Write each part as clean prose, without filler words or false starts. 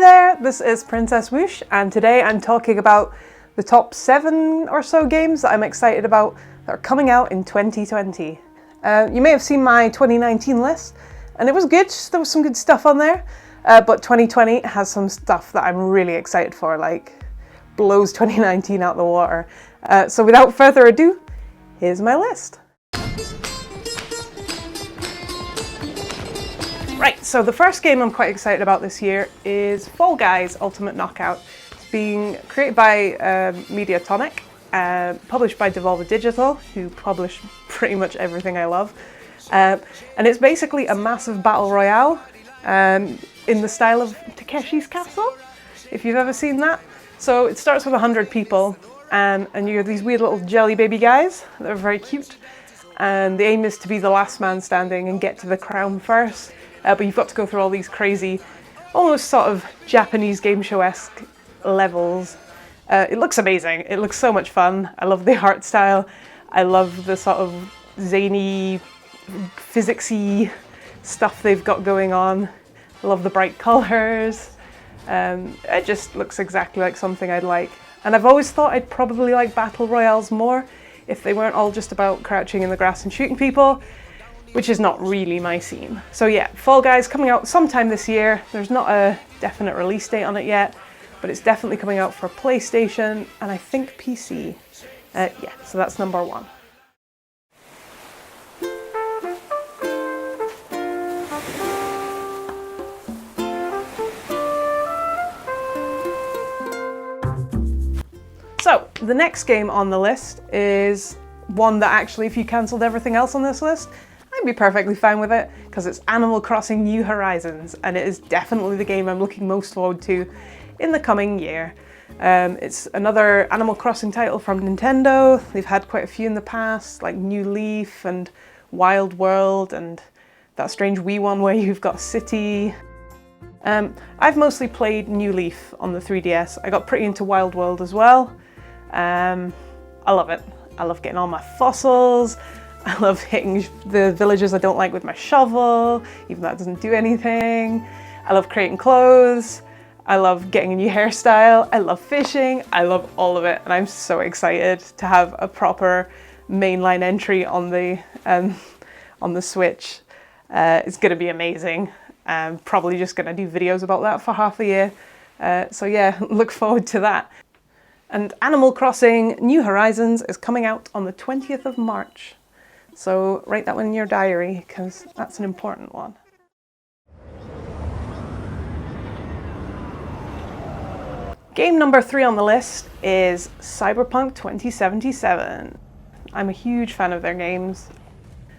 there, this is Princess Whoosh, and today I'm talking about the top 7 or so games that I'm excited about that are coming out in 2020. You may have seen my 2019 list, and it was good. There was some good stuff on there, but 2020 has some stuff that I'm really excited for, like blows 2019 out the water. So without further ado, here's my list. Right, so the first game I'm quite excited about this year is Fall Guys Ultimate Knockout. It's being created by Mediatonic, published by Devolver Digital, who publish pretty much everything I love. And it's basically a massive battle royale in the style of Takeshi's Castle, if you've ever seen that. So it starts with 100 people, and you're these weird little jelly baby guys that are very cute. And the aim is to be the last man standing and get to the crown first. But you've got to go through all these crazy, almost sort of Japanese game show-esque levels. It looks amazing. It looks so much fun. I love the art style. I love the sort of zany, physicsy stuff they've got going on. I love the bright colours. It just looks exactly like something I'd like. And I've always thought I'd probably like battle royales more if they weren't all just about crouching in the grass and shooting people, which is not really my scene. So yeah, Fall Guys coming out sometime this year. There's not a definite release date on it yet, but it's definitely coming out for PlayStation and I think PC. Yeah, so that's number 1. So the next game on the list is one that actually, if you cancelled everything else on this list, I'd be perfectly fine with it, because it's Animal Crossing New Horizons, and it is definitely the game I'm looking most forward to in the coming year. It's another Animal Crossing title from Nintendo. They've had quite a few in the past, like New Leaf and Wild World, and that strange Wii one where you've got City. I've mostly played New Leaf on the 3DS. I got pretty into Wild World as well. I love it. I love getting all my fossils. I love hitting the villagers I don't like with my shovel, even though that doesn't do anything. I love creating clothes. I love getting a new hairstyle. I love fishing. I love all of it, and I'm so excited to have a proper mainline entry on the Switch. It's going to be amazing. I'm probably just going to do videos about that for half a year. So yeah, look forward to that. And Animal Crossing New Horizons is coming out on the 20th of March. So write that one in your diary, because that's an important one. Game number 3 on the list is Cyberpunk 2077. I'm a huge fan of their games.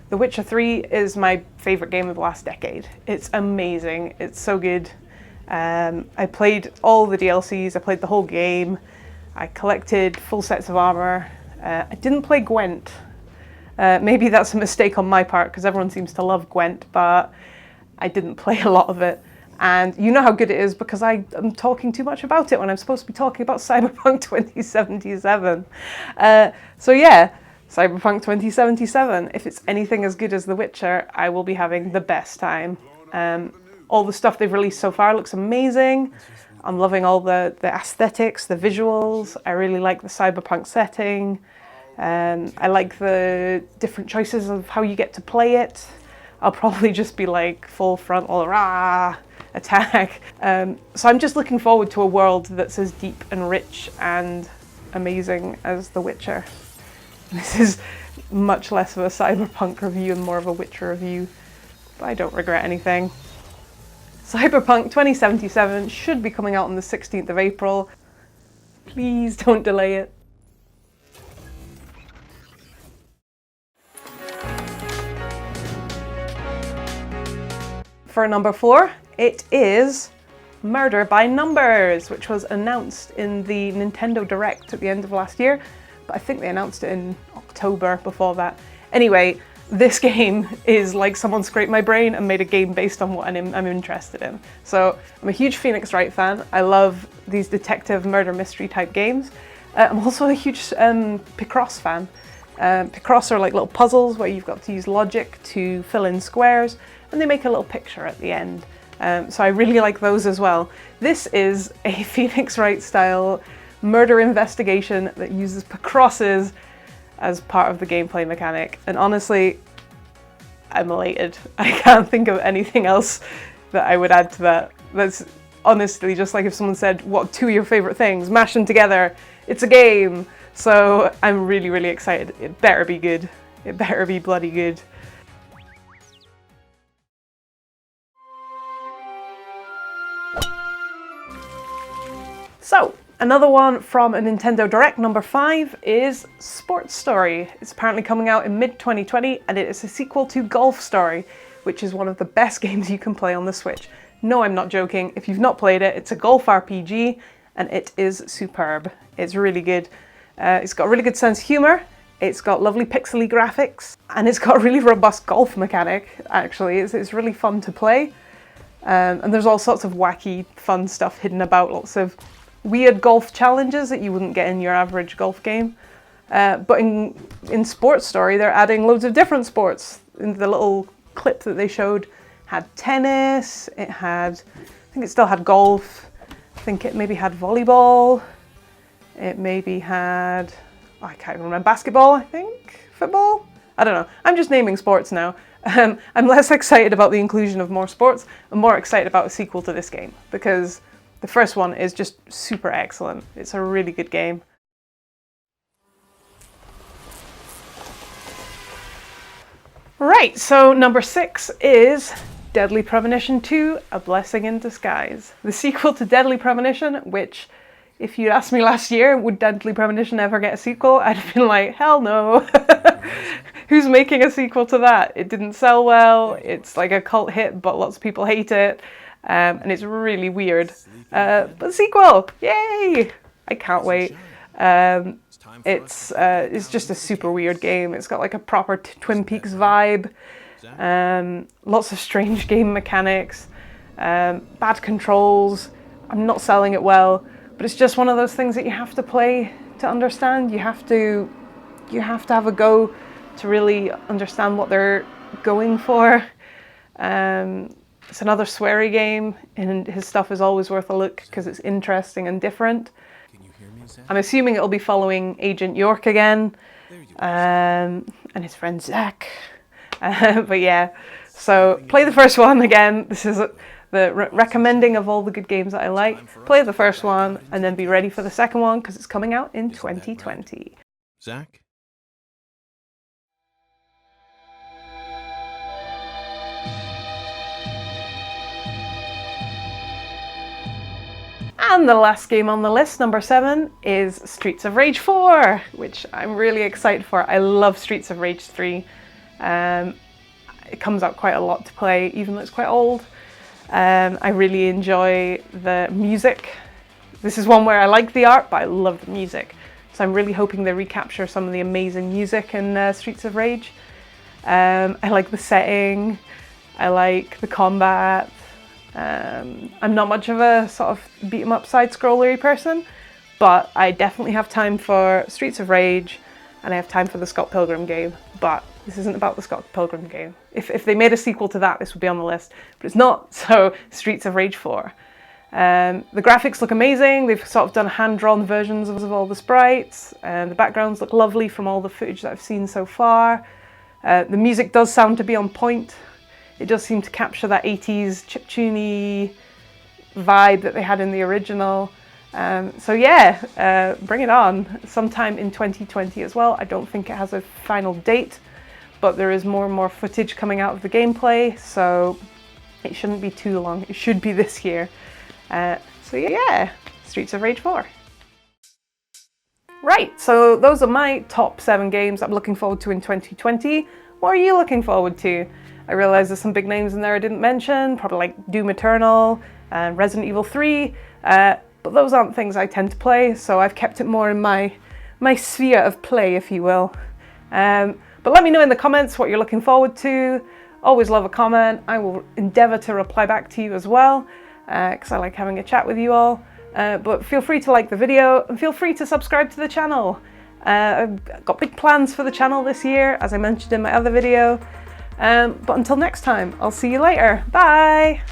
The Witcher 3 is my favourite game of the last decade. It's amazing, it's so good. I played all the DLCs, I played the whole game. I collected full sets of armour. I didn't play Gwent. Maybe that's a mistake on my part, because everyone seems to love Gwent, but I didn't play a lot of it. And you know how good it is because I am talking too much about it when I'm supposed to be talking about Cyberpunk 2077. So yeah, Cyberpunk 2077. If it's anything as good as The Witcher, I will be having the best time. All the stuff they've released so far looks amazing. I'm loving all the aesthetics, the visuals. I really like the cyberpunk setting. I like the different choices of how you get to play it. I'll probably just be like full frontal rah, attack. So I'm just looking forward to a world that's as deep and rich and amazing as The Witcher. This is much less of a cyberpunk review and more of a Witcher review, but I don't regret anything. Cyberpunk 2077 should be coming out on the 16th of April. Please don't delay it. For number 4, it is Murder by Numbers, which was announced in the Nintendo Direct at the end of last year, but I think they announced it in October before that. Anyway, this game is like someone scraped my brain and made a game based on what I'm interested in. So I'm a huge Phoenix Wright fan. I love these detective murder mystery type games. I'm also a huge Picross fan. Picross are like little puzzles where you've got to use logic to fill in squares, and they make a little picture at the end. So I really like those as well. This is a Phoenix Wright style murder investigation that uses Picrosses as part of the gameplay mechanic. And honestly, I'm elated. I can't think of anything else that I would add to that. That's honestly just like if someone said, what 2 of your favorite things? Mash them together. It's a game. So I'm really, really excited. It better be good. It better be bloody good. So, another one from a Nintendo Direct, number 5, is Sports Story. It's apparently coming out in mid-2020, and it is a sequel to Golf Story, which is one of the best games you can play on the Switch. No, I'm not joking. If you've not played it, it's a golf RPG, and it is superb. It's really good. It's got a really good sense of humour, it's got lovely pixely graphics, and it's got a really robust golf mechanic, actually. It's really fun to play. And there's all sorts of wacky, fun stuff hidden about, lots of weird golf challenges that you wouldn't get in your average golf game. But in Sports Story, they're adding loads of different sports. In the little clip that they showed had tennis, I think it still had golf, I think it maybe had volleyball, it maybe had, I can't remember, basketball, I think, football? I don't know, I'm just naming sports now. I'm less excited about the inclusion of more sports, I'm more excited about a sequel to this game, because the first one is just super excellent. It's a really good game. Right, so number 6 is Deadly Premonition 2, A Blessing in Disguise. The sequel to Deadly Premonition, which, if you'd asked me last year, would Deadly Premonition ever get a sequel? I'd have been like, hell no. Who's making a sequel to that? It didn't sell well, it's like a cult hit, but lots of people hate it. And it's really weird. But sequel, yay! I can't wait. It's just a super weird game. It's got like a proper Twin Peaks vibe. Lots of strange game mechanics. Bad controls. I'm not selling it well, but it's just one of those things that you have to play to understand. You have to have a go to really understand what they're going for. It's another sweary game, and his stuff is always worth a look because it's interesting and different. I'm assuming it'll be following Agent York again, and his friend Zach. But yeah, so play the first one again. This is the recommending of all the good games that I like. Play the first one, and then be ready for the second one because it's coming out in 2020. Zach? And the last game on the list, number 7, is Streets of Rage 4, which I'm really excited for. I love Streets of Rage 3. It comes out quite a lot to play, even though it's quite old. I really enjoy the music. This is one where I like the art, but I love the music. So I'm really hoping they recapture some of the amazing music in Streets of Rage. I like the setting. I like the combat. I'm not much of a sort of beat 'em up side-scrollery person, but I definitely have time for Streets of Rage, and I have time for the Scott Pilgrim game, but this isn't about the Scott Pilgrim game. If they made a sequel to that, this would be on the list, but it's not, so Streets of Rage 4. The graphics look amazing, they've sort of done hand-drawn versions of all the sprites, and the backgrounds look lovely from all the footage that I've seen so far. The music does sound to be on point. It does seem to capture that 80s chiptune-y vibe that they had in the original. So yeah, bring it on. Sometime in 2020 as well. I don't think it has a final date, but there is more and more footage coming out of the gameplay, so it shouldn't be too long. It should be this year. So yeah, Streets of Rage 4. Right, so those are my top 7 games I'm looking forward to in 2020. What are you looking forward to? I realise there's some big names in there I didn't mention, probably like Doom Eternal and Resident Evil 3, but those aren't things I tend to play, so I've kept it more in my sphere of play, if you will. But let me know in the comments what you're looking forward to. Always love a comment. I will endeavour to reply back to you as well, because I like having a chat with you all. But feel free to like the video, and feel free to subscribe to the channel. I've got big plans for the channel this year, as I mentioned in my other video. But until next time, I'll see you later. Bye!